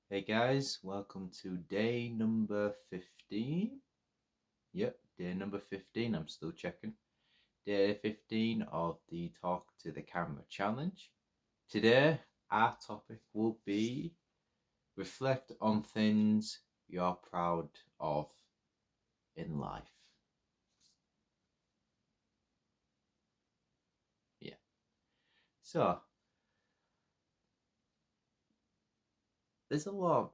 Hey guys, welcome to day number 15. Yep, day number 15. I'm still checking. Day 15 of the Talk to the Camera challenge. Today, our topic will be reflect on things you're proud of in life. Yeah. So, there's a lot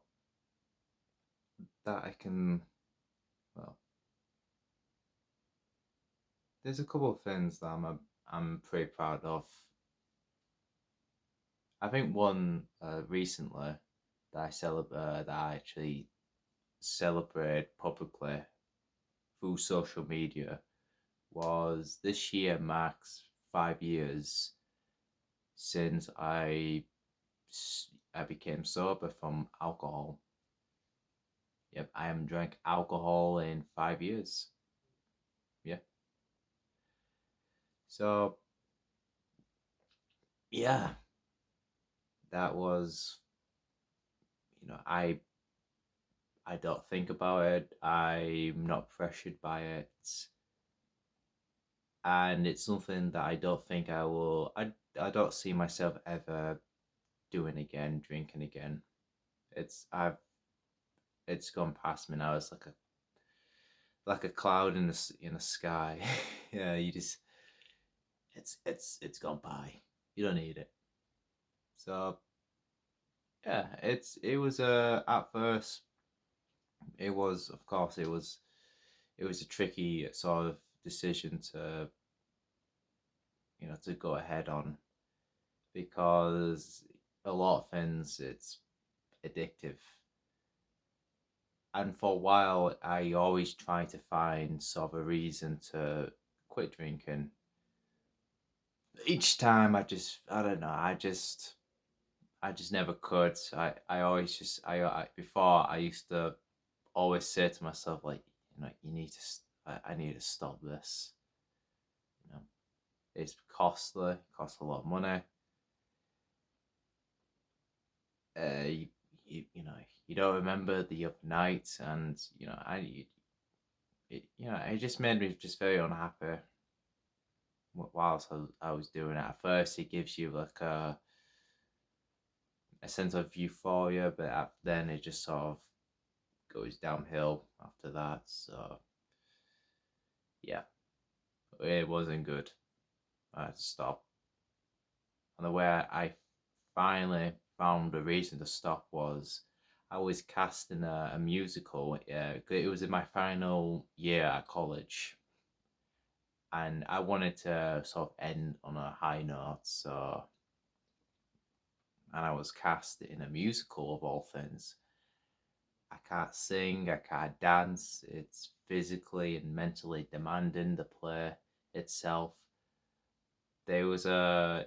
that I can, well, there's a couple of things that I'm pretty proud of. I think one recently that I actually celebrate publicly through social media was this year marks 5 years since I became sober from alcohol. Yep, I haven't drank alcohol in 5 years. Yeah. So yeah, that was I don't think about it. I'm not pressured by it. And it's something that I don't think I don't see myself ever doing again, drinking again. It's I've it's gone past me now. It's like a cloud in the sky. Yeah, you just it's gone by. You don't need it. So yeah, it was at first it was of course it was a tricky sort of decision to go ahead on because a lot of things it's addictive. And for a while, I always try to find sort of a reason to quit drinking. Each time, I don't know, I just never could. I always before I used to always say to myself like, you need I need to stop this. You know, it's costly, costs a lot of money. You, you don't remember the other night, and it just made me just very unhappy whilst I was doing it. At first, it gives you like a sense of euphoria, but then it just sort of goes downhill after that. So yeah, it wasn't good. I had to stop. And the way I finally found a reason to stop was I was cast in a musical. It was in my final year at college, and I wanted to sort of end on a high note. And I was cast in a musical of all things. I can't sing, I can't dance. It's physically and mentally demanding, the play itself. It was a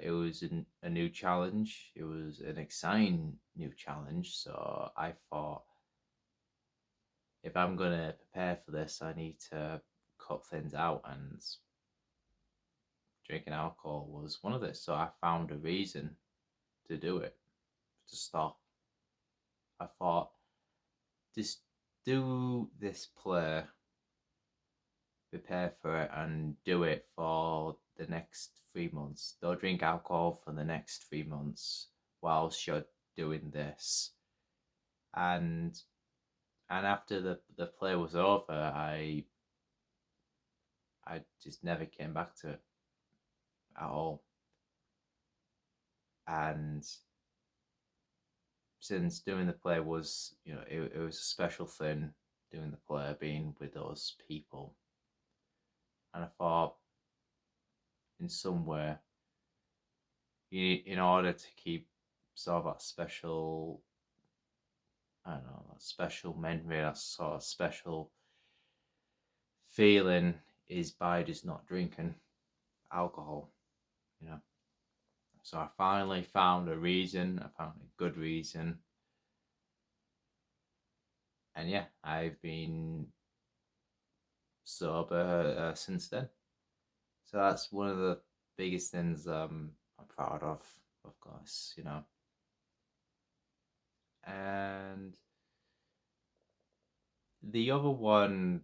new challenge. It was an exciting new challenge. So I thought, if I'm gonna prepare for this, I need to cut things out, and drinking alcohol was one of this. So I found a reason to do it, to stop. I thought, just do this play, prepare for it, and do it for the next 3 months. Don't drink alcohol for the next 3 months whilst you're doing this. And after the play was over, I just never came back to it at all. And since doing the play was, it was a special thing, doing the play, being with those people. And I thought, in some way, in order to keep sort of that special, I don't know, that special memory, that sort of special feeling, is by just not drinking alcohol, you know. So I finally found a reason. I found a good reason, and yeah, I've been sober since then. So that's one of the biggest things I'm proud of course, And the other one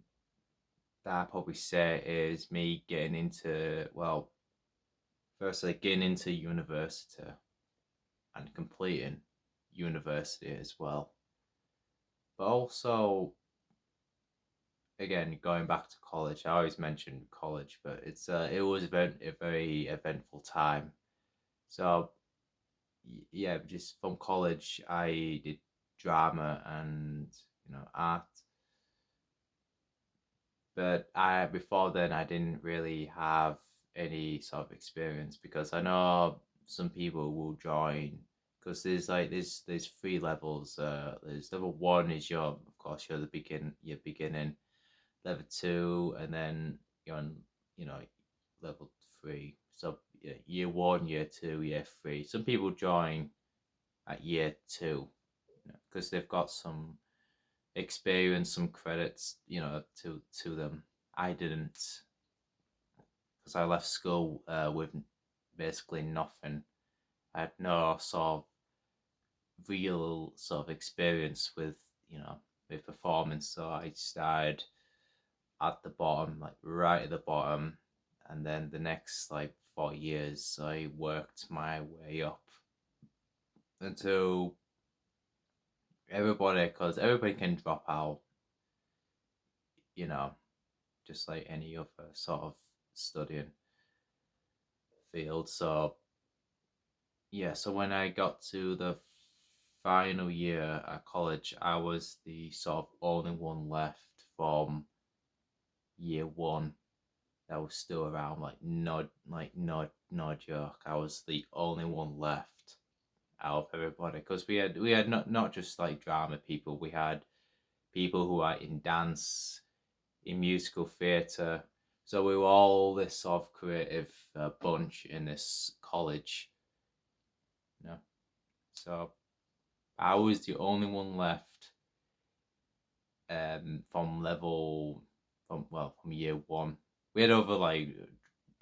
that I probably say is me getting into, well, firstly getting into university and completing university as well. But also, again, going back to college, I always mention college, but it was a very eventful time. So yeah, just from college, I did drama and art. But I before then I didn't really have any sort of experience because I know some people will join because there's three levels. There's level one is your of course you're beginning level two, and then you're on you know level three. So yeah, year one, year two, year three. Some people join at year two because they've got some experience, some credits, to them. I didn't because I left school with basically nothing. I had no sort of real sort of experience with performance, so I started at the bottom, like right at the bottom, and then the next like 4 years I worked my way up until because everybody can drop out, you know, just like any other sort of studying field. So yeah, so when I got to the final year at college, I was the sort of only one left from year one that was still around. Like no joke. I was the only one left out of everybody because we had not just like drama people. We had people who are in dance, in musical theatre. So we were all this sort of creative bunch in this college, you know. So I was the only one left from level from year one. We had other like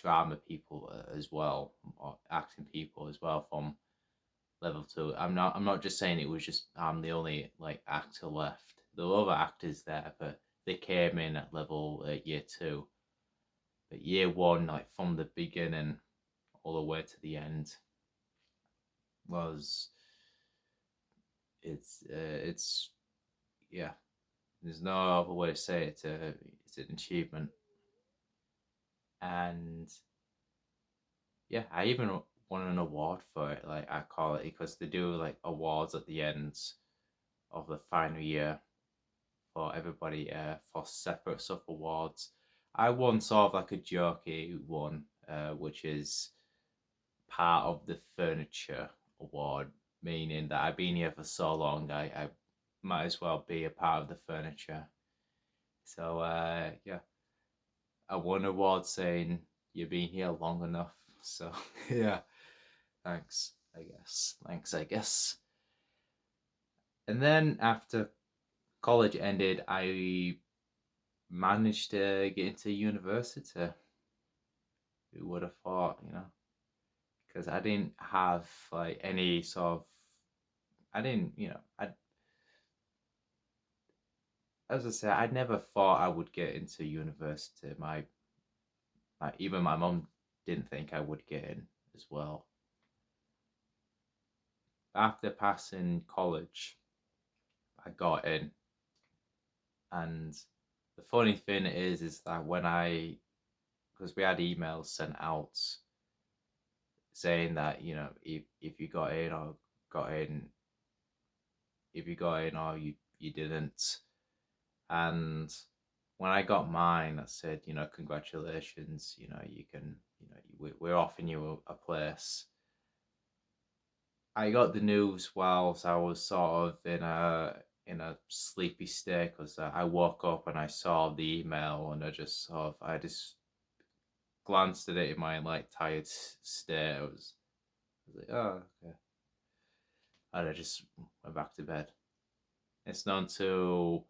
drama people as well, or acting people as well from level two. I'm not just saying it was just I'm the only like actor left. There were other actors there, but they came in at level year two. But year one, like from the beginning all the way to the end, was it's yeah. There's no other way to say it. It's an achievement, and yeah, I even won an award for it. Like I call it because they do like awards at the end of the final year for everybody for separate sub awards. I won sort of like a jokey one, which is part of the furniture award, meaning that I've been here for so long, I might as well be a part of the furniture. So yeah, I won an award saying you've been here long enough. So yeah, thanks, I guess. Thanks, I guess. And then after college ended, I managed to get into university. Who would have thought, Because I didn't have like any sort of, I didn't, as I said, I never thought I would get into university. Even my mom didn't think I would get in as well. After passing college, I got in, and the funny thing is that because we had emails sent out saying that if you got in or got in, if you got in or you didn't, and when I got mine, I said, congratulations, you can, we're offering you a place. I got the news whilst I was sort of in a sleepy state because I woke up and I saw the email and I just glanced at it in my like tired state. I was like, oh okay, and I just went back to bed. It's not until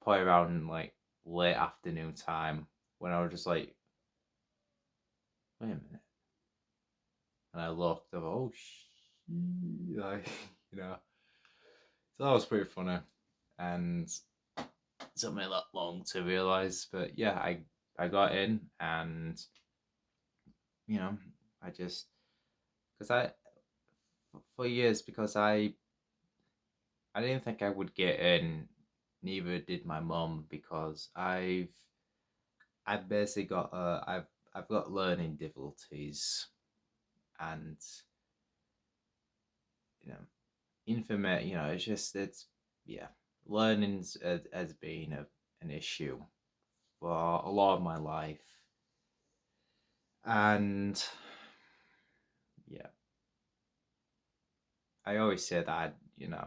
probably around like late afternoon time when I was just like, wait a minute, and I looked, I'm like, oh like, so that was pretty funny, and It took me that long to realize, but yeah, I got in, and you know, I just because I for years because I didn't think I would get in. Neither did my mom because I've basically got I've got learning difficulties, and you know information. It's just it's yeah, learning's has been an issue for a lot of my life, and yeah, I always say that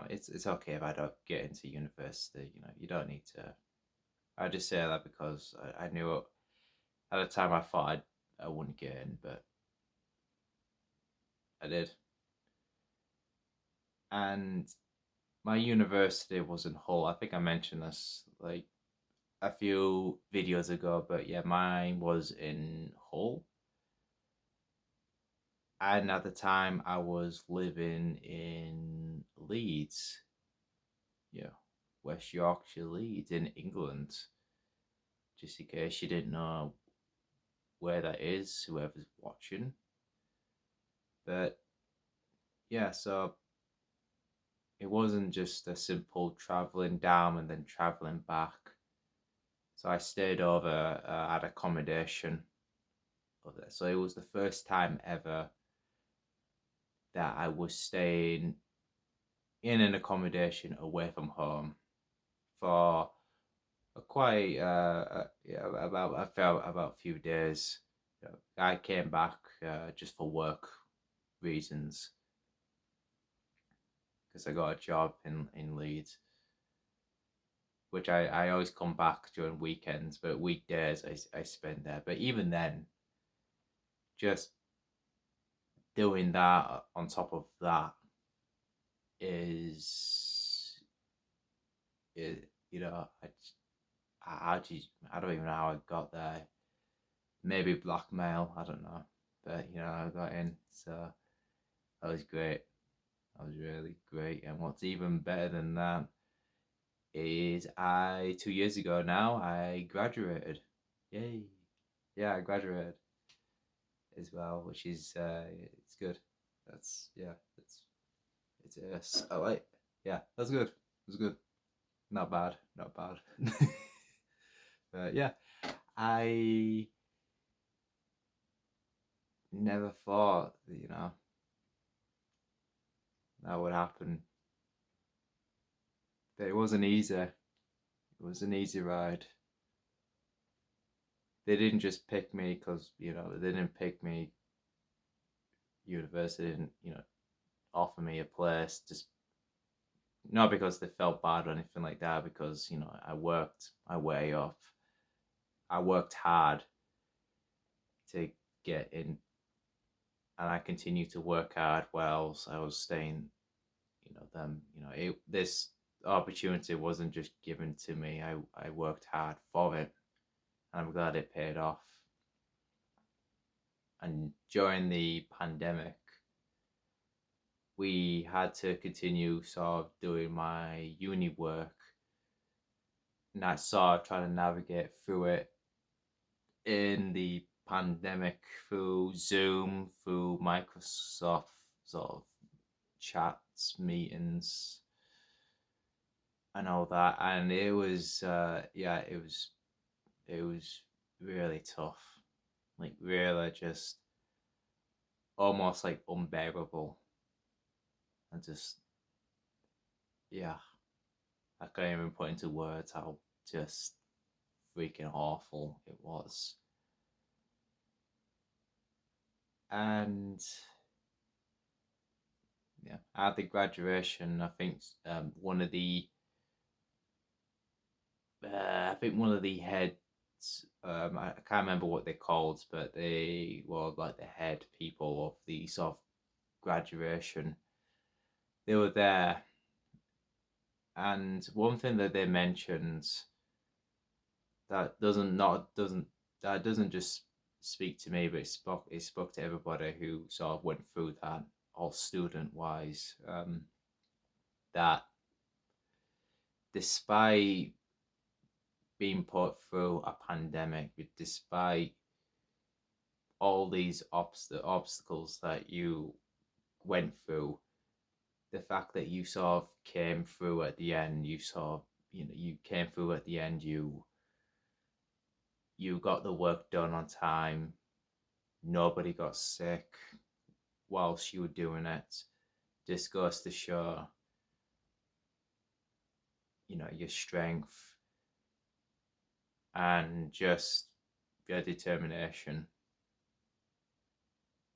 it's okay if I don't get into university. You don't need to. I just say that because I knew at the time I thought I wouldn't get in, but I did. And my university was in Hull. I think I mentioned this like a few videos ago, but yeah, mine was in Hull. And at the time, I was living in Leeds, yeah, West Yorkshire, Leeds in England. Just in case you didn't know where that is, whoever's watching. But yeah, so it wasn't just a simple traveling down and then traveling back. So I stayed over at accommodation over there. So it was the first time ever that I was staying in an accommodation away from home for a quite yeah, about I felt about a few days. I came back just for work reasons because I got a job in Leeds, which I always come back during weekends, but weekdays I spend there. But even then, just doing that on top of that is, I don't even know how I got there. Maybe blackmail, I don't know, but I got in, so that was great. That was really great. And what's even better than that is 2 years ago now I graduated. Yay! Yeah, I graduated as well, which is it's good. That's yeah, it's I like yeah, that's good. It was good. Not bad, not bad. But yeah, I never thought that, that would happen. But it wasn't easy. It was an easy ride. They didn't just pick me because they didn't pick me. University didn't offer me a place just not because they felt bad or anything like that. Because I worked my way up. I worked hard to get in, and I continued to work hard whilst I was staying. This opportunity wasn't just given to me. I worked hard for it, and I'm glad it paid off. And during the pandemic, we had to continue sort of doing my uni work, and I sort of trying to navigate through it in the pandemic through Zoom, through Microsoft sort of chats, meetings, and all that. And it was, yeah, it was really tough, like really just almost like unbearable, and just yeah, I can't even put into words how just freaking awful it was. And yeah, at the graduation, I think one of the heads, I can't remember what they're called, but they were like the head people of the sort of graduation. They were there, and one thing that they mentioned that doesn't just speak to me, but it spoke to everybody who sort of went through that, all student wise. That despite being put through a pandemic, despite all these obstacles that you went through, the fact that you sort of came through at the end, you came through at the end, you got the work done on time, nobody got sick whilst you were doing it. This goes to show, your strength and just your determination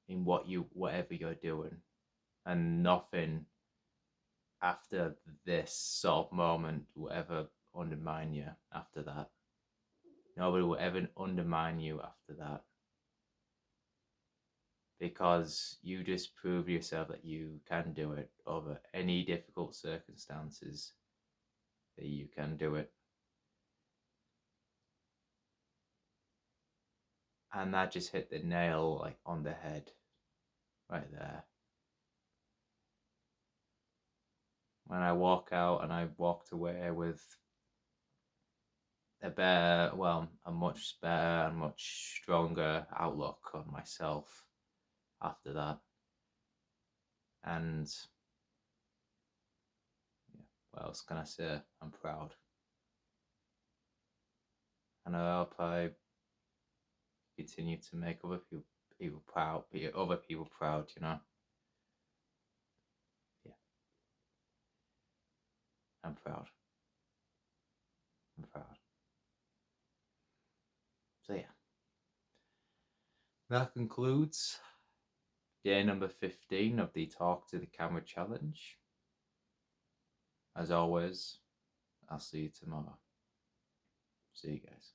in whatever you're doing, and nothing after this sort of moment will ever undermine you after that. Nobody will ever undermine you after that, because you just prove yourself that you can do it over any difficult circumstances, that you can do it. And that just hit the nail like on the head right there. When I walk out, and I walked away with a much better and much stronger outlook on myself after that. And yeah, what else can I say? I'm proud. And I hope I continue to make other people proud, other people proud, Yeah. I'm proud. I'm proud. So yeah. That concludes day number 15 of the Talk to the Camera challenge. As always, I'll see you tomorrow. See you guys.